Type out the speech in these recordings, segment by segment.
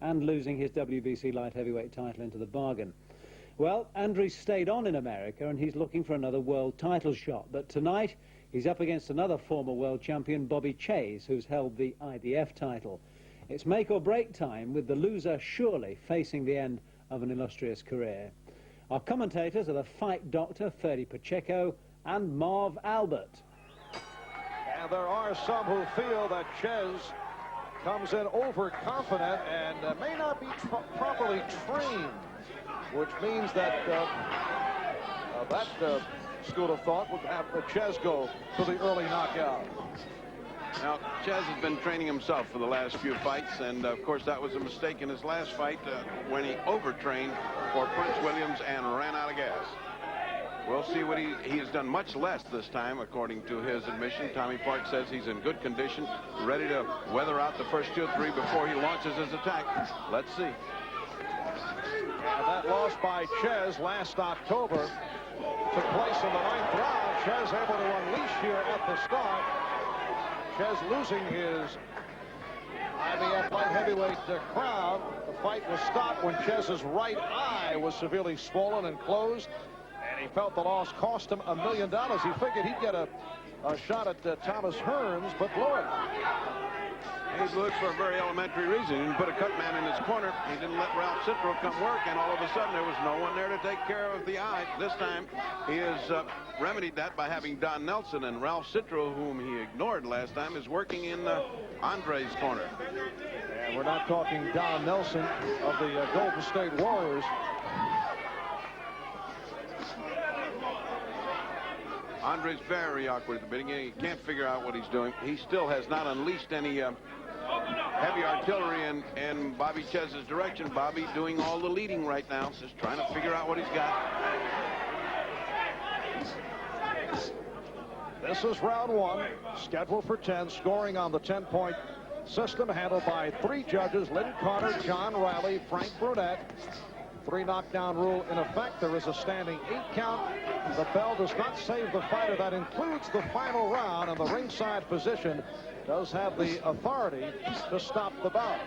and losing his WBC light heavyweight title into the bargain. Well, Andries stayed on in America, and he's looking for another world title shot. But tonight, he's up against another former world champion, Czyz, who's held the IBF title. It's make or break time, with the loser surely facing the end of an illustrious career. Our commentators are the fight doctor, Ferdy Pacheco, and Marv Albert. And there are some who feel that Czyz comes in overconfident and may not be properly trained, which means that that school of thought would have Czyz go to the early knockout. Now, Czyz has been training himself for the last few fights, and of course that was a mistake in his last fight when he overtrained for Prince Williams and ran out of gas. We'll see what he has done much less this time, according to his admission. Tommy Park says he's in good condition, ready to weather out the first 2 or 3 before he launches his attack. Let's see. That loss by Czyz last October took place in the 9th round. Czyz able to unleash here at the start. Czyz losing his IBF light heavyweight crown. The fight was stopped when Czyz's right eye was severely swollen and closed, and he felt the loss cost him $1 million. He figured he'd get a shot at Thomas Hearns, but blew it. He blew it for a very elementary reason. He didn't put a cut man in his corner. He didn't let Ralph Citro come work, and all of a sudden there was no one there to take care of the eye. This time he has remedied that by having Don Nelson, and Ralph Citro, whom he ignored last time, is working in Andries' corner. And we're not talking Don Nelson of the Golden State Warriors. Andries very awkward at the beginning. He can't figure out what he's doing. He still has not unleashed any heavy artillery in Bobby Czyz's direction. Bobby doing all the leading right now, just trying to figure out what he's got. This is round 1, scheduled for 10, scoring on the 10-point system, handled by 3 judges: Lynn Carter, John Riley, Frank Brunette. 3 knockdown rule in effect. There is a standing 8 count. The bell does not save the fighter. That includes the final round, and the ringside position does have the authority to stop the bout.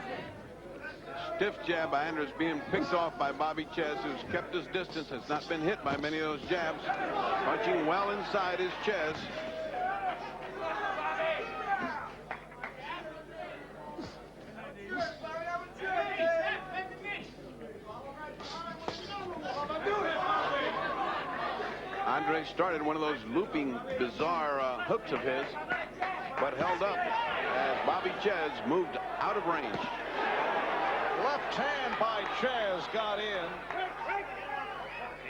Stiff jab by Andries being picked off by Bobby Czyz, who's kept his distance, has not been hit by many of those jabs. Punching well inside is Czyz. Andries started one of those looping, bizarre hooks of his, but held up as Bobby Czyz moved out of range. Left hand by Czyz got in.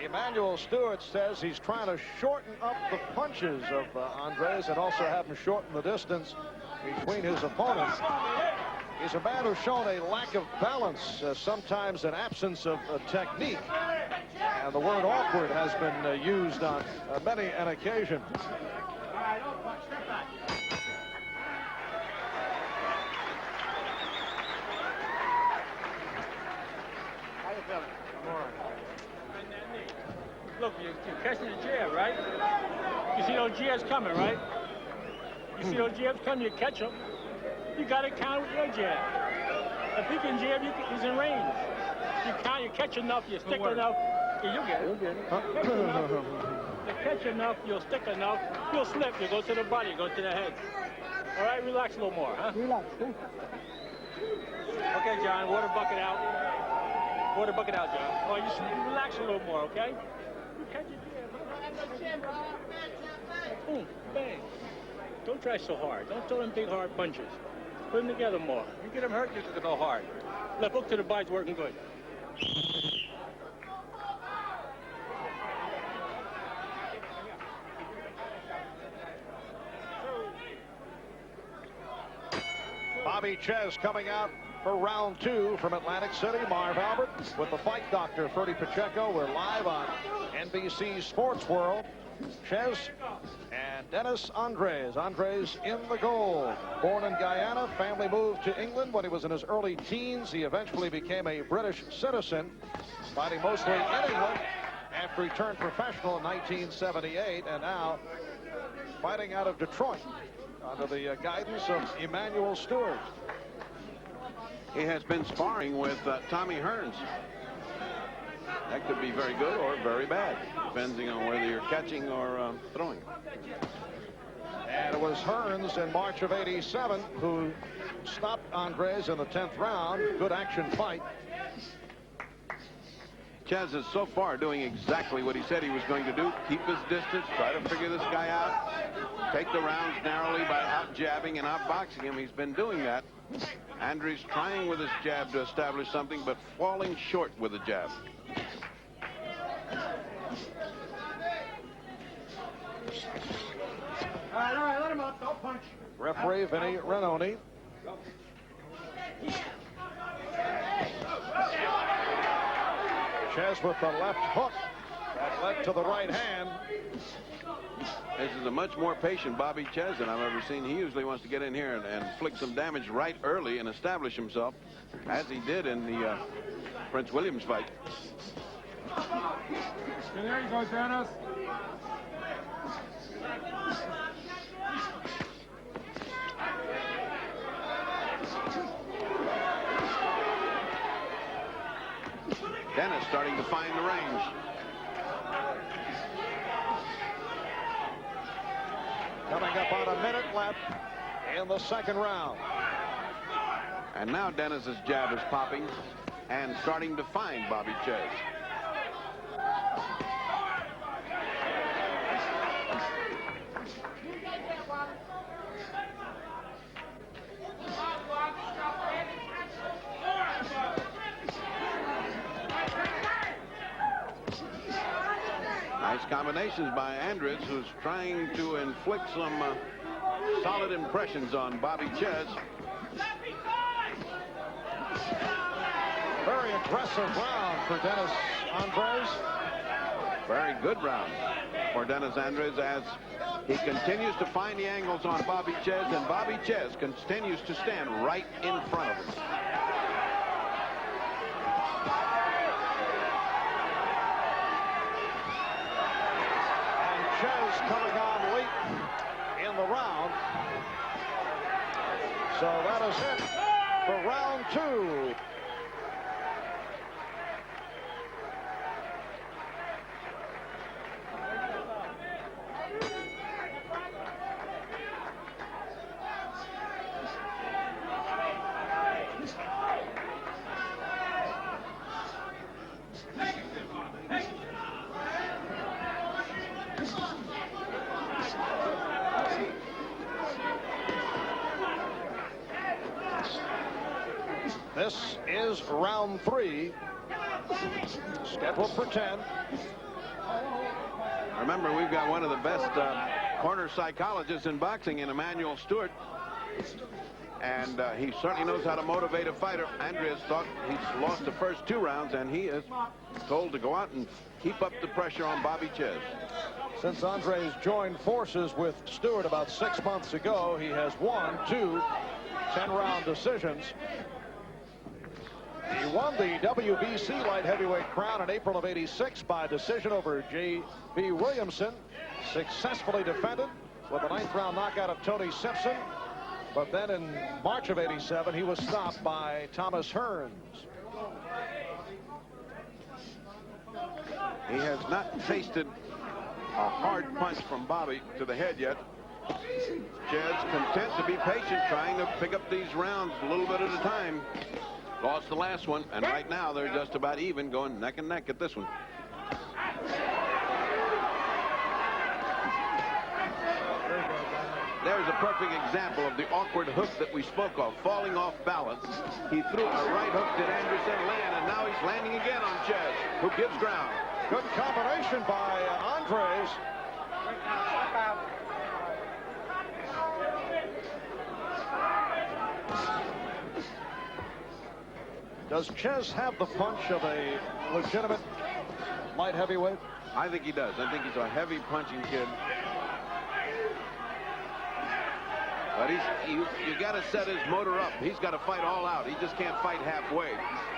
Emmanuel Stewart says he's trying to shorten up the punches of Andries and also have him shorten the distance between his opponents. He's a man who's shown a lack of balance, sometimes an absence of technique. And the word awkward has been used on many an occasion. How you feeling? I'm all right. Look, you're catching the jab, right? You see those jabs coming, right? You see those jabs coming, you catch them. You got to count with your jab. If he can jab, he's in range. You count, you catch enough, you stick enough. Yeah, you'll get it. You'll get it. You catch enough, you'll stick enough, you'll slip, you go to the body, go to the head. All right, relax a little more, huh? Relax. Okay, John, water bucket out. Water bucket out, John. Oh, you relax a little more, okay? You catch your jab. Boom, bang. Don't try so hard. Don't throw them big, hard punches. Put them together more. You get them hurt, you have to go hard. Left hook to the body's working good. Bobby Czyz coming out for round 2 from Atlantic City. Marv Albert with the fight doctor, Ferdy Pacheco. We're live on NBC Sports World. Czyz and Dennis Andries. Andries in the goal. Born in Guyana, family moved to England when he was in his early teens. He eventually became a British citizen, fighting mostly in England after he turned professional in 1978, and now fighting out of Detroit under the guidance of Emmanuel Stewart. He has been sparring with Tommy Hearns. That could be very good or very bad, depending on whether you're catching or throwing. And it was Hearns in March of '87 who stopped Andries in the 10th round. Good action fight. Czyz is so far doing exactly what he said he was going to do. Keep his distance, try to figure this guy out, take the rounds narrowly by out jabbing and out boxing him. He's been doing that. Andries trying with his jab to establish something, but falling short with the jab. All right, let him up. Don't punch. Referee Vinny Renoni. Czyz with the left hook that led to the right hand. This is a much more patient Bobby Czyz than I've ever seen. He usually wants to get in here and inflict some damage right early and establish himself, as he did in the Prince Williams fight. And there you go, Dennis. Dennis starting to find the range. Coming up on a minute left in the second round. And now Dennis's jab is popping and starting to find Bobby Czyz. Nice combinations by Andries, who's trying to inflict some solid impressions on Bobby Czyz. Very aggressive round for Dennis Andries. Very good round for Dennis Andries as he continues to find the angles on Bobby Czyz, and Bobby Czyz continues to stand right in front of him. Czyz coming on late in the round. So that is it for round two. This is round three, scheduled for 10. Remember, we've got one of the best corner psychologists in boxing in Emmanuel Stewart. And he certainly knows how to motivate a fighter. Andries thought he's lost the first two rounds, and he is told to go out and keep up the pressure on Bobby Czyz. Since Andries joined forces with Stewart about 6 months ago, he has won two 10-round decisions. He won the WBC light heavyweight crown in April of '86 by decision over J.B. Williamson. Successfully defended with a 9th round knockout of Tony Simpson. But then in March of '87, he was stopped by Thomas Hearns. He has not tasted a hard punch from Bobby to the head yet. Czyz content to be patient, trying to pick up these rounds a little bit at a time. Lost the last one, and right now they're just about even, going neck and neck at this one. There's a perfect example of the awkward hook that we spoke of, falling off balance. He threw a right hook, did Anderson land, and now he's landing again on Czyz, who gives ground. Good combination by Andries. Does Czyz have the punch of a legitimate light heavyweight? I think he does. I think he's a heavy punching kid. But you got to set his motor up. He's got to fight all out. He just can't fight halfway.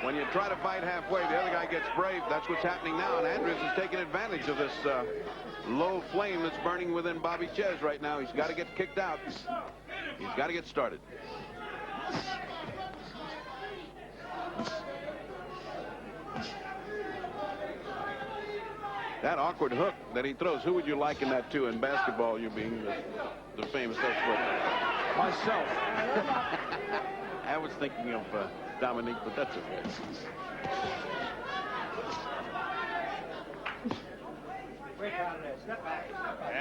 When you try to fight halfway, the other guy gets brave. That's what's happening now, and Andries is taking advantage of this low flame that's burning within Bobby Czyz right now. He's got to get kicked out. He's got to get started. That awkward hook that he throws, who would you liken that to in basketball, you being the famous expert? Myself. I was thinking of Dominique, but that's okay.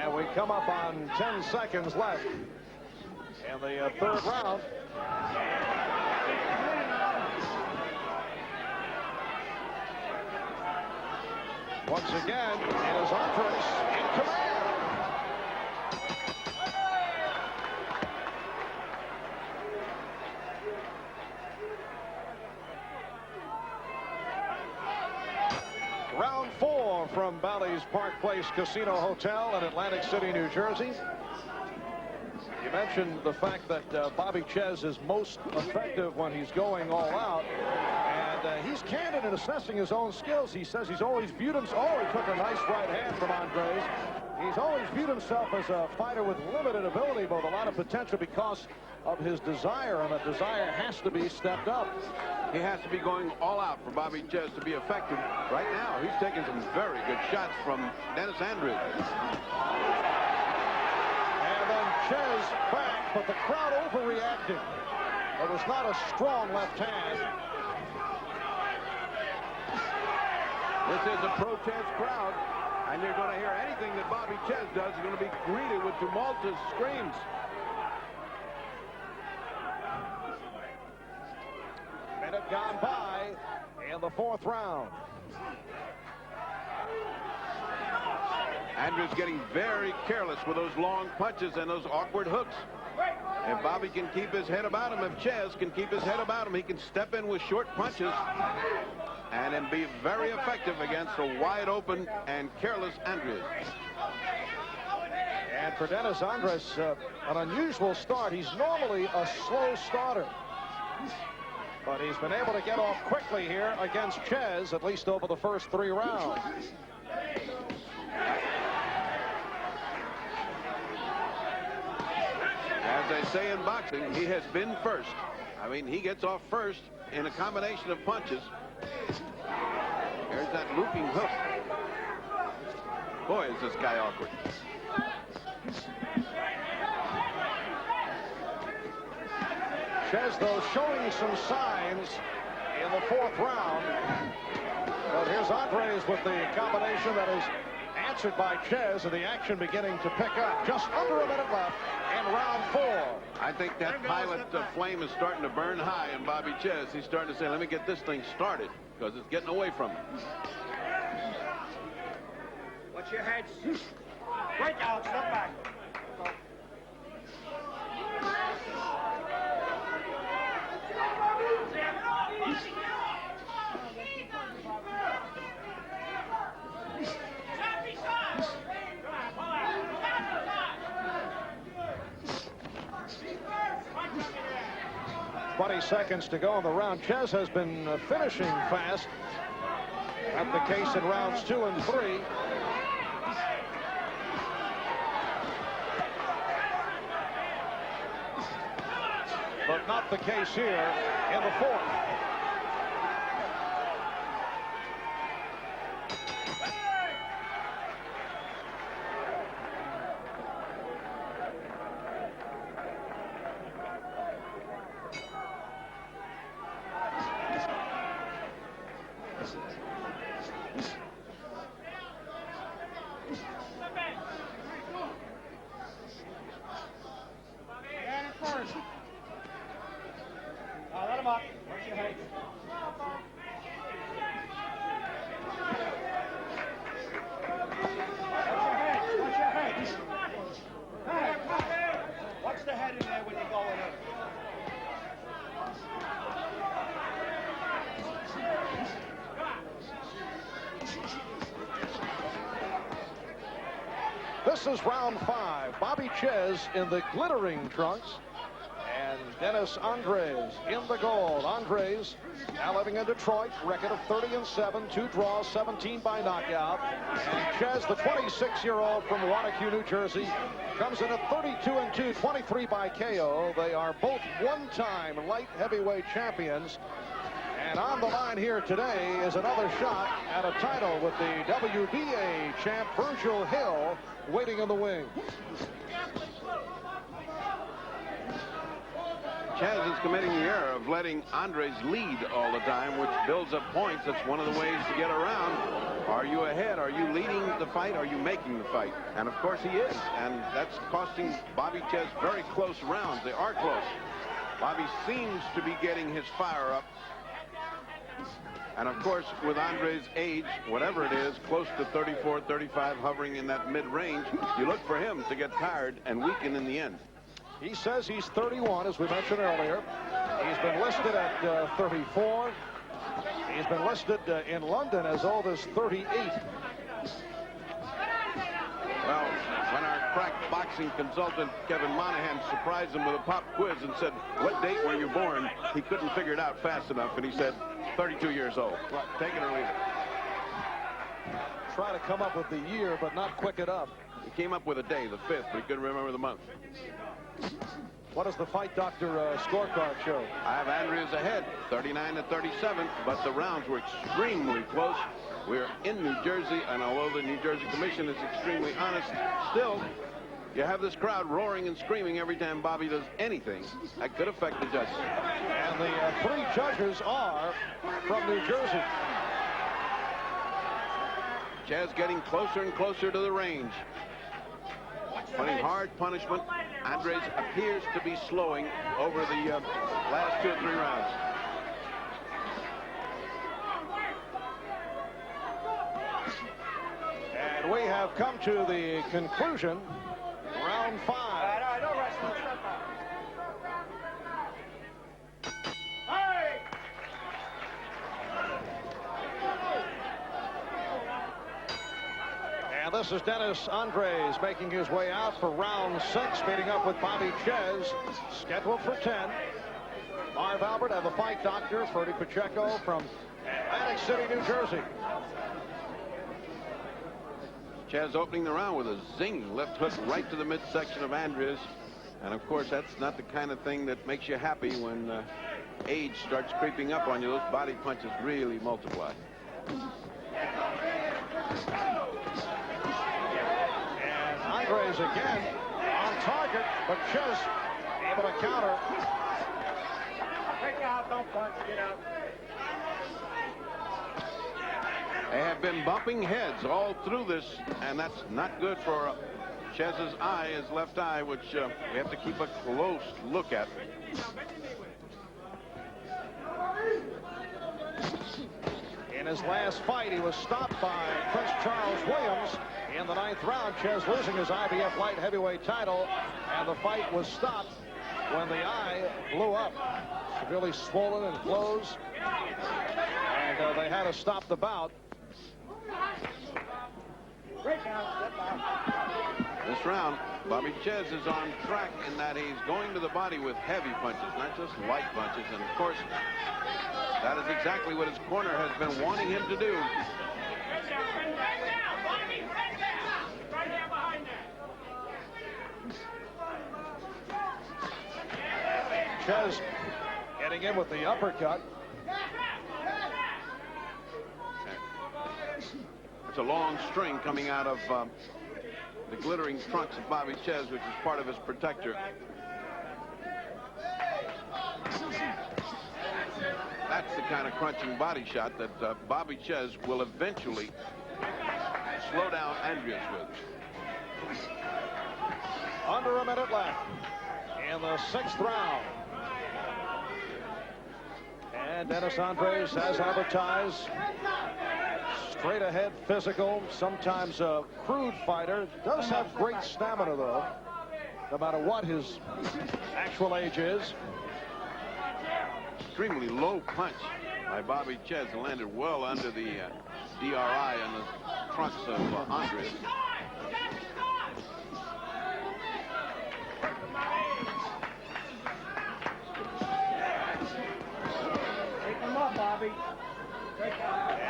And we come up on 10 seconds left in the third round. Once again, it is Andries in command. Round 4 from Bally's Park Place Casino Hotel in Atlantic City, New Jersey. You mentioned the fact that Bobby Czyz is most effective when he's going all out. And he's candid in assessing his own skills. He says he's always viewed himself. Oh, he took a nice right hand from Andries. He's always viewed himself as a fighter with limited ability, but with a lot of potential because of his desire, and that desire has to be stepped up. He has to be going all out for Bobby Czyz to be effective. Right now, he's taking some very good shots from Dennis Andries. And then Czyz back, but the crowd overreacted. It was not a strong left hand. This is a protest crowd, and you're going to hear anything that Bobby Czyz does is going to be greeted with tumultuous screams. Minute gone by in the fourth round. Andries getting very careless with those long punches and those awkward hooks. If Bobby can keep his head about him, if Czyz can keep his head about him, he can step in with short punches and then be very effective against a wide open and careless Andries. And for Dennis Andries, an unusual start. He's normally a slow starter, but he's been able to get off quickly here against Czyz, at least over the first 3 rounds. As they say in boxing, he has been first. I mean, he gets off first in a combination of punches. There's that looping hook. Boy, is this guy awkward. Czyz, though, showing some signs in the fourth round. But here's Andries with the combination that is answered by Czyz, and the action beginning to pick up. Just under a minute left in round 4. I think that pilot flame is starting to burn high in Bobby Czyz. He's starting to say, let me get this thing started, because it's getting away from him. Watch your heads. Right out, step back. Seconds to go in the round. Czyz has been finishing fast. That's the case in rounds 2 and 3. But not the case here in the fourth. This is round 5. Bobby Czyz in the glittering trunks, and Dennis Andries in the gold. Andries now living in Detroit, record of 30-7, 2 draws, 17 by knockout. And Czyz, the 26-year-old from Wanacue, New Jersey, comes in at 32-2, 23 by KO. They are both one-time light heavyweight champions. And on the line here today is another shot at a title with the WBA champ Virgil Hill waiting in the wing. Czyz is committing the error of letting Andries lead all the time, which builds up points. That's one of the ways to get around. Are you ahead? Are you leading the fight? Are you making the fight? And of course he is. And that's costing Bobby Czyz very close rounds. They are close. Bobby seems to be getting his fire up. And of course, with Andries' age, whatever it is, close to 34, 35, hovering in that mid-range, you look for him to get tired and weaken in the end. He says he's 31, as we mentioned earlier. He's been listed at 34. He's been listed in London as old as 38. Well, when our crack boxing consultant, Kevin Monahan, surprised him with a pop quiz and said, "What date were you born?" he couldn't figure it out fast enough, and he said, 32 years old. Well, take it or leave it. Try to come up with the year, but not quick enough. He came up with a day, the 5th, but he couldn't remember the month. What does the Fight Doctor scorecard show? I have Andries ahead, 39 to 37, but the rounds were extremely close. We're in New Jersey, and although the New Jersey Commission is extremely honest, still, you have this crowd roaring and screaming every time Bobby does anything that could affect the judges. And the 3 judges are from New Jersey. Czyz getting closer and closer to the range. Putting hard punishment. Andries appears to be slowing over the last 2 or 3 rounds. And we have come to the conclusion. Round 5. And this is Dennis Andries making his way out for round 6, meeting up with Bobby Czyz, scheduled for 10. Marv Albert and the Fight Doctor, Ferdy Pacheco from Atlantic City, New Jersey. Czyz opening the round with a zing left hook right to the midsection of Andries. And of course, that's not the kind of thing that makes you happy when age starts creeping up on you. Those body punches really multiply. And Andries again on target, but Czyz able to counter. Take out, don't punch, get out. They have been bumping heads all through this, and that's not good for Czyz's eye, his left eye, which we have to keep a close look at. In his last fight, he was stopped by Prince Charles Williams in the 9th round. Czyz losing his IBF light heavyweight title, and the fight was stopped when the eye blew up, severely swollen and closed, and they had to stop the bout. This round, Bobby Czyz is on track in that he's going to the body with heavy punches, not just light punches. And of course, that is exactly what his corner has been wanting him to do. Czyz getting in with the uppercut. It's a long string coming out of the glittering trunks of Bobby Czyz, which is part of his protector. That's the kind of crunching body shot that Bobby Czyz will eventually slow down Andries with. Under a minute left in the 6th round. And Dennis Andries, as advertised, straight ahead, physical, sometimes a crude fighter. Does have great stamina, though, no matter what his actual age is. Extremely low punch by Bobby Czyz, landed well under the DRI on the trunks of Andries.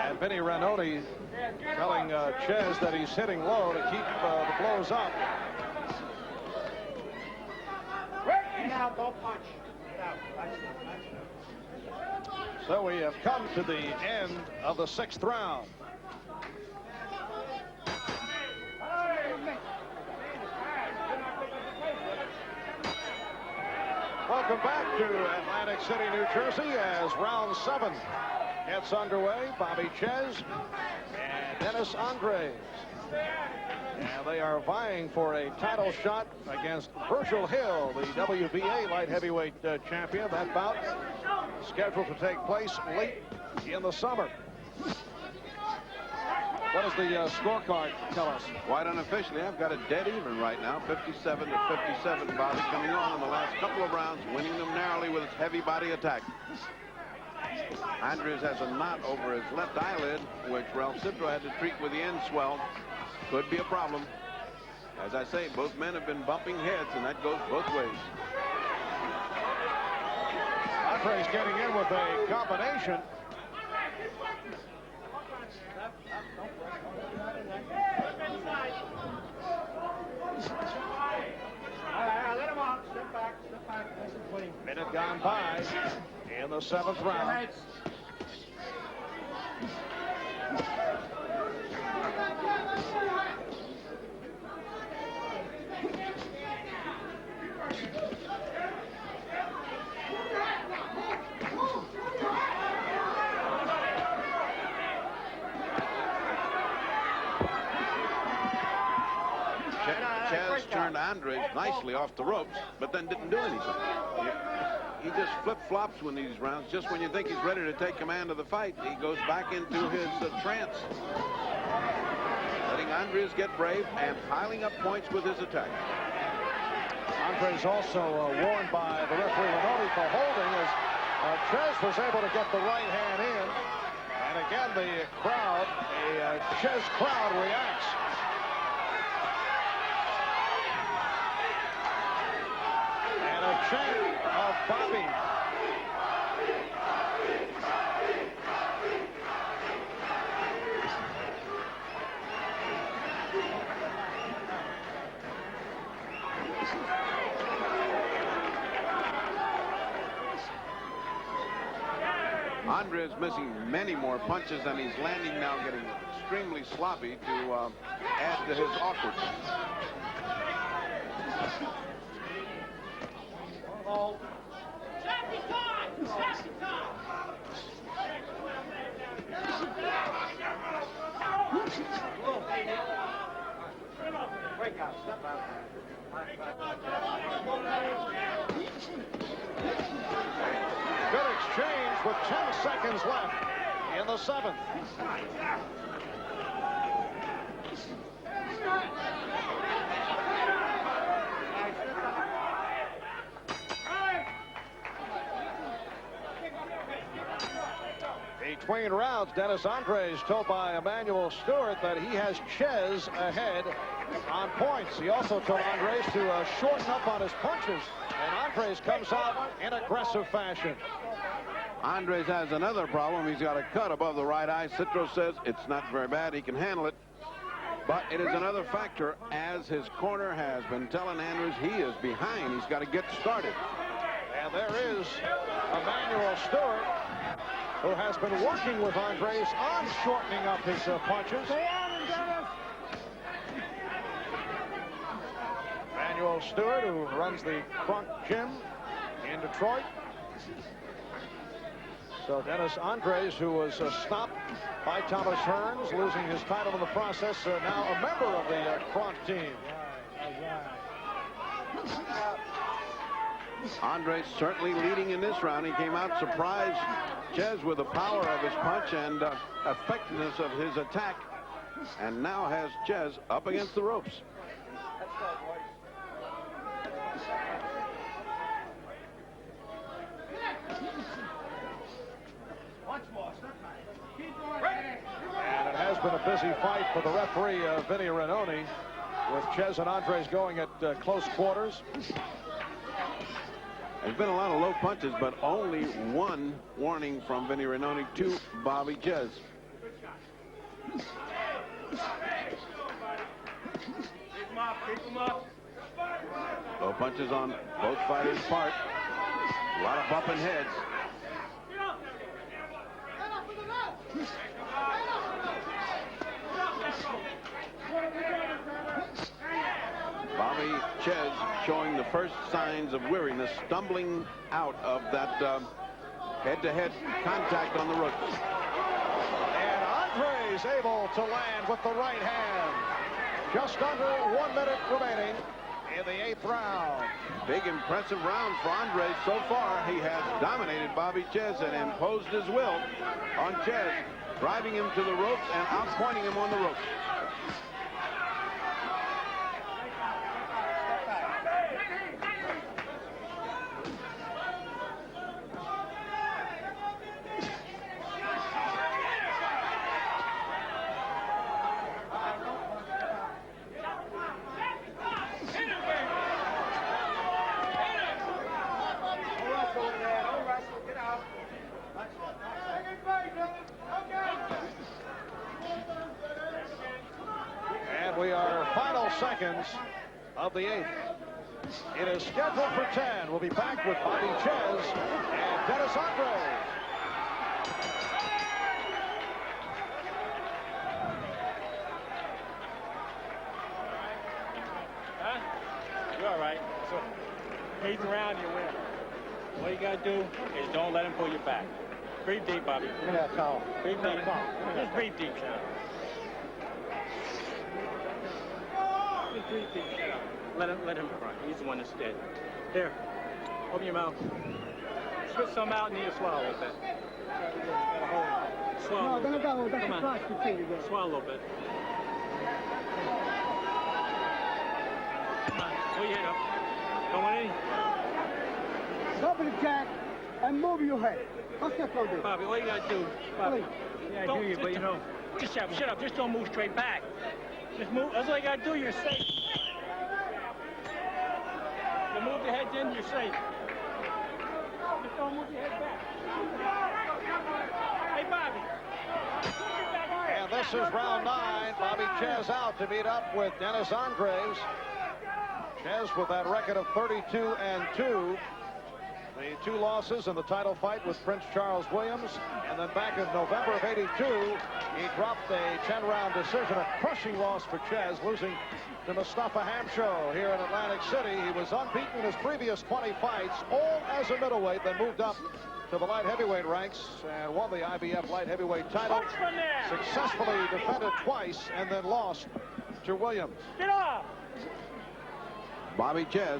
And Vinny Ranoni telling Czyz that he's hitting low to keep the blows up. So we have come to the end of the 6th round. Welcome back to Atlantic City, New Jersey, as round 7 gets underway. Bobby Czyz and Dennis Andries. And they are vying for a title shot against Virgil Hill, the WBA light heavyweight champion. That bout scheduled to take place late in the summer. What does the scorecard tell us? Quite unofficially, I've got it dead even right now, 57 to 57. Bobby coming on in the last couple of rounds, winning them narrowly with his heavy body attack. Andries has a knot over his left eyelid, which Ralph Citro had to treat with the end swell. Could be a problem. As I say, both men have been bumping heads, and that goes both ways. Andries getting in with a combination. Minute gone by in the 7th round. Czyz turned Andries nicely off the ropes, but then didn't do anything. He just flip-flops when these rounds. Just when you think he's ready to take command of the fight, he goes back into his trance. Letting Andries get brave and piling up points with his attack. Andries also warned by the referee Lenoni for holding as Czyz was able to get the right hand in. And again, the crowd, a Czyz crowd reacts. And a chant of Bobby. Andries missing many more punches than he's landing now, getting extremely sloppy to add to his awkwardness. Good exchange with 10 seconds left in the 7th. Between rounds, Dennis Andries told by Emmanuel Stewart that he has Czyz ahead on points. He also told Andries to shorten up on his punches, and Andries comes out in aggressive fashion. Andries has another problem. He's got a cut above the right eye. Citro says it's not very bad. He can handle it. But it is another factor, as his corner has been telling Andries he is behind. He's got to get started. And there is Emmanuel Stewart, who has been working with Andries on shortening up his punches. Emmanuel Stewart, who runs the Crunk Gym in Detroit. So Dennis Andries, who was stopped by Thomas Hearns, losing his title in the process, now a member of the Crunk team. Andries certainly leading in this round. He came out surprised Czyz with the power of his punch and effectiveness of his attack, and now has Czyz up against the ropes. And it has been a busy fight for the referee, Vinny Ranoni, with Czyz and Andries going at close quarters. There's been a lot of low punches, but only one warning from Vinny Ranoni to Bobby Czyz. Low punches on both fighters' part. A lot of bumping heads. Bobby Czyz showing the first signs of weariness, stumbling out of that head-to-head contact on the ropes. And Andries able to land with the right hand. Just under 1 minute remaining in the 8th round. Big, impressive round for Andries so far. He has dominated Bobby Czyz and imposed his will on Czyz, driving him to the ropes and outpointing him on the ropes. And we are final seconds of the 8th. It is scheduled for 10. We'll be back with Bobby Czyz and Dennis Andries. Huh? You're all right. So, 8th round, you win. All you got to do is don't let him pull you back. Breathe deep, Bobby. Yeah, call. Breathe deep. Just breathe deep, shut up. Just breathe deep, shut up. Let him cry. He's the one that's dead. Here, open your mouth. Spit some out and you swallow a little bit. Swallow a little bit. Come on. Swallow a little bit. Come on, pull your head up. Going in. Double jack and move your head. What's that going to do? Bobby, all you got to do, Bobby. Yeah, Don't, I do you, but you know. Just shut up. Just don't move straight back. Just move. That's all you got to do. You're safe. You move your head in, you're safe. Just don't move your head back. Hey, Bobby. And this is round 9. Bobby Czyz out to meet up with Dennis Andries. Czyz with that record of 32-2. The 2 losses in the title fight with Prince Charles Williams. And then back in November of '82, he dropped a 10-round decision, a crushing loss for Czyz, losing to Mustafa Hamsho here in Atlantic City. He was unbeaten in his previous 20 fights, all as a middleweight, then moved up to the light heavyweight ranks and won the IBF light heavyweight title. Successfully defended twice and then lost to Williams. Get off! Bobby Czyz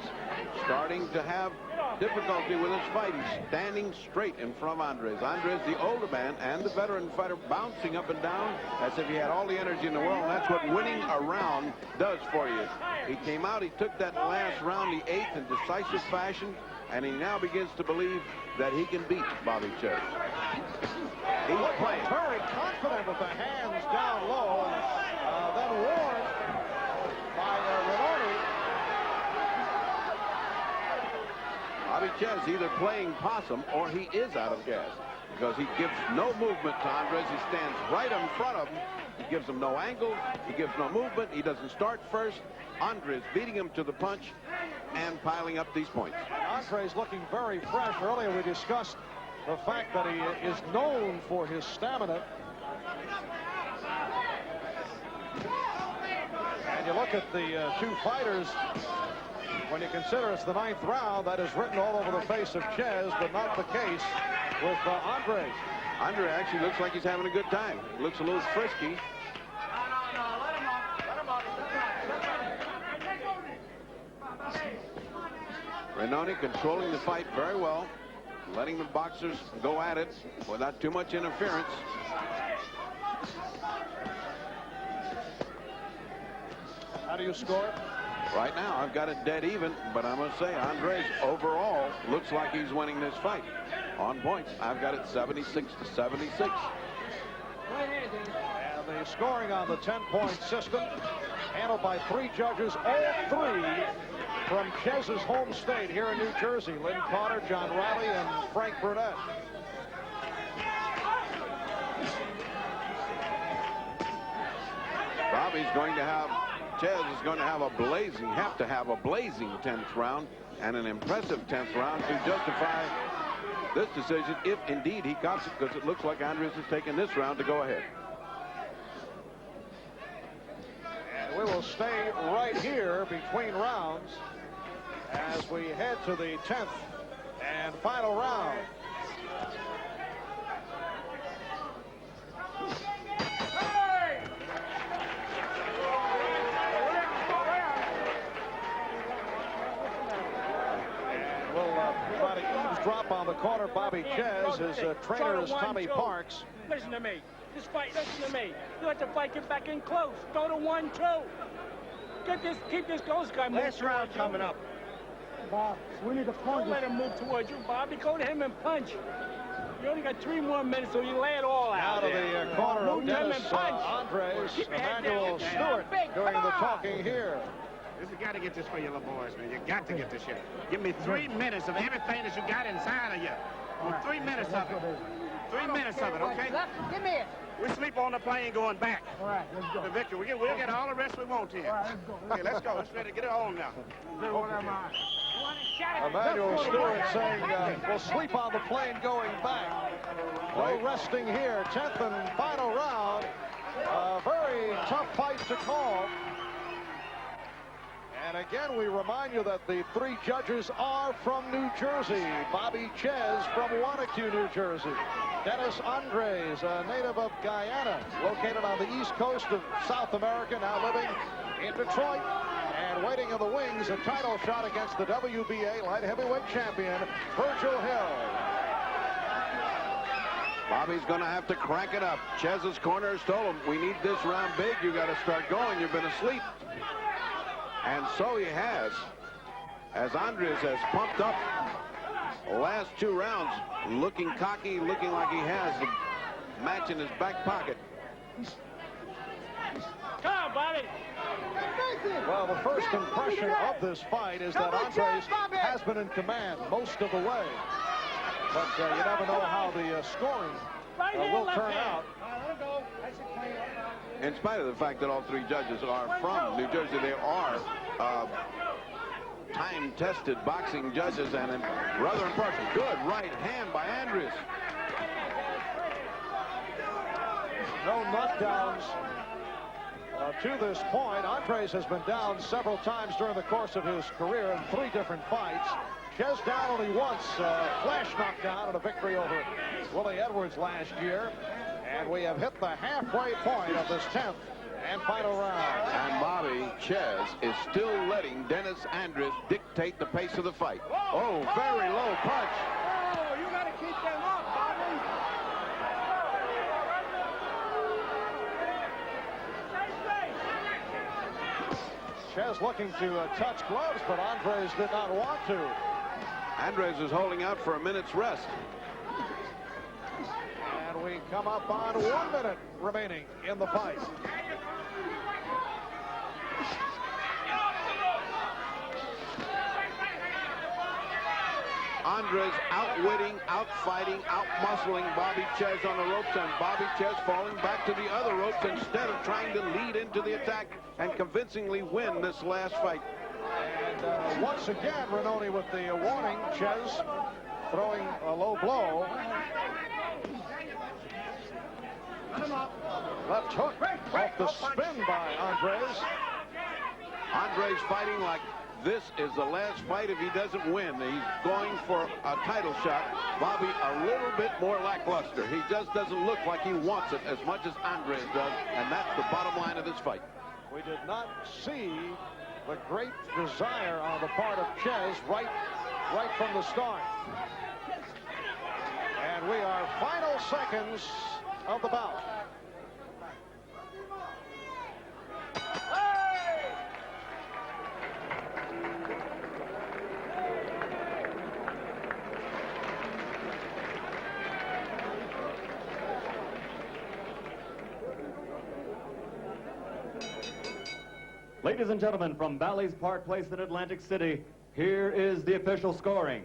starting to have difficulty with his fight. He's standing straight in front of Andries. Andries, the older man and the veteran fighter, bouncing up and down as if he had all the energy in the world. And that's what winning a round does for you. He came out, he took that last round, the 8th, in decisive fashion, and he now begins to believe that he can beat Bobby Czyz. He's playing very confident with the hands down low, and then warned by Renoni. Bobby Czyz either playing possum or he is out of gas, because he gives no movement to Andries. He stands right in front of him. He gives him no angle. He gives no movement. He doesn't start first. Andries beating him to the punch and piling up these points. Andries looking very fresh. Earlier we discussed the fact that he is known for his stamina. And you look at the 2 fighters, when you consider it's the 9th round, that is written all over the face of Czyz, but not the case with Andries. Andries actually looks like he's having a good time. Looks a little frisky. Renoni controlling the fight very well, letting the boxers go at it without too much interference. How do you score it? Right now, I've got it dead even, but I must say, Andries overall looks like he's winning this fight. On points, I've got it 76-76. And the scoring on the 10-point system, handled by 3 judges, all 3 from Czyz's home state here in New Jersey. Lynn Carter, John Riley, and Frank Burnett. Bobby's going to have, Czyz is going to have a blazing 10th round and an impressive 10th round to justify this decision if indeed he cops it, because it looks like Andries is taking this round to go ahead. And we will stay right here between rounds as we head to the 10th and final round. And we'll try to eavesdrop on the corner. Bobby Czyz, his trainer is Tommy Parks. Listen to me. This fight, listen to me. You let the fight get back in close. Go to 1-2. Keep this close guy. Last round coming up. Bob, we need to punch. Don't let him move towards you, Bobby. Go to him and punch. You only got 3 more minutes, so you lay it all out. Out of the corner of Dennis Andries, Emmanuel Stewart doing the talking here. You got to get this for your little boys, man. You got to get this shit. Give me 3 minutes of everything that you got inside of you. 3 minutes of it. 3 minutes of it, okay? Give me it. We sleep on the plane going back. All right, let's go. The victory. We'll get all the rest we want here. All right, let's go. Okay, let's go. Let's ready to get it on now. Emmanuel Stewart saying we'll sleep on the plane going back. No resting here. 10th and final round. A very tough fight to call. And again, we remind you that the 3 judges are from New Jersey. Bobby Czyz from Wanacue, New Jersey. Dennis Andries, a native of Guyana, located on the east coast of South America, now living in Detroit. And waiting in the wings, a title shot against the WBA light heavyweight champion, Virgil Hill. Bobby's going to have to crank it up. Czyz's corners told him, we need this round big. You got to start going. You've been asleep. And so he has, as Andries has pumped up the last 2 rounds, looking cocky, looking like he has the match in his back pocket. Come on, Bobby. Well, the first impression of this fight is that Andries has been in command most of the way. But you never know how the scoring will turn out. In spite of the fact that all 3 judges are from New Jersey, they are time-tested boxing judges and rather impartial. Good right hand by Andries. No knockdowns to this point. Andries has been down several times during the course of his career in 3 different fights. Czyz down only once, flash knockdown in a victory over Willie Edwards last year. And we have hit the halfway point of this 10th and final round. And Bobby Czyz is still letting Dennis Andries dictate the pace of the fight. Oh, very low punch. Oh, you got to keep them up, Bobby. Czyz looking to touch gloves, but Andries did not want to. Andries is holding out for a minute's rest. And we come up on 1 minute remaining in the fight. Andries outwitting, outfighting, outmuscling Bobby Czyz on the ropes, and Bobby Czyz falling back to the other ropes instead of trying to lead into the attack and convincingly win this last fight. And once again, Renoni with the warning. Czyz throwing a low blow. Left hook off the spin by Andries. Andries fighting like this is the last fight if he doesn't win. He's going for a title shot. Bobby a little bit more lackluster. He just doesn't look like he wants it as much as Andries does, and that's the bottom line of this fight. We did not see the great desire on the part of Czyz right from the start. And we are final seconds of the bout. Ladies and gentlemen, from Bally's Park Place in Atlantic City, here is the official scoring.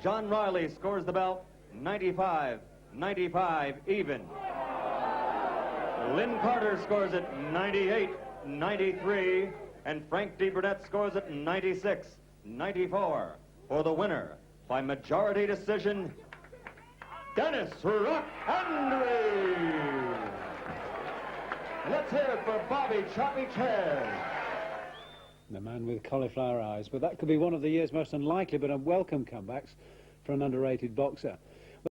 John Riley scores the bout 95 even. Lynn Carter scores it 98-93, and Frank DeBurnett scores it 96-94 for the winner by majority decision, Dennis Rock Andries. And let's hear it for Bobby Choppy Czyz. The man with cauliflower eyes. But that could be one of the year's most unlikely but unwelcome comebacks for an underrated boxer.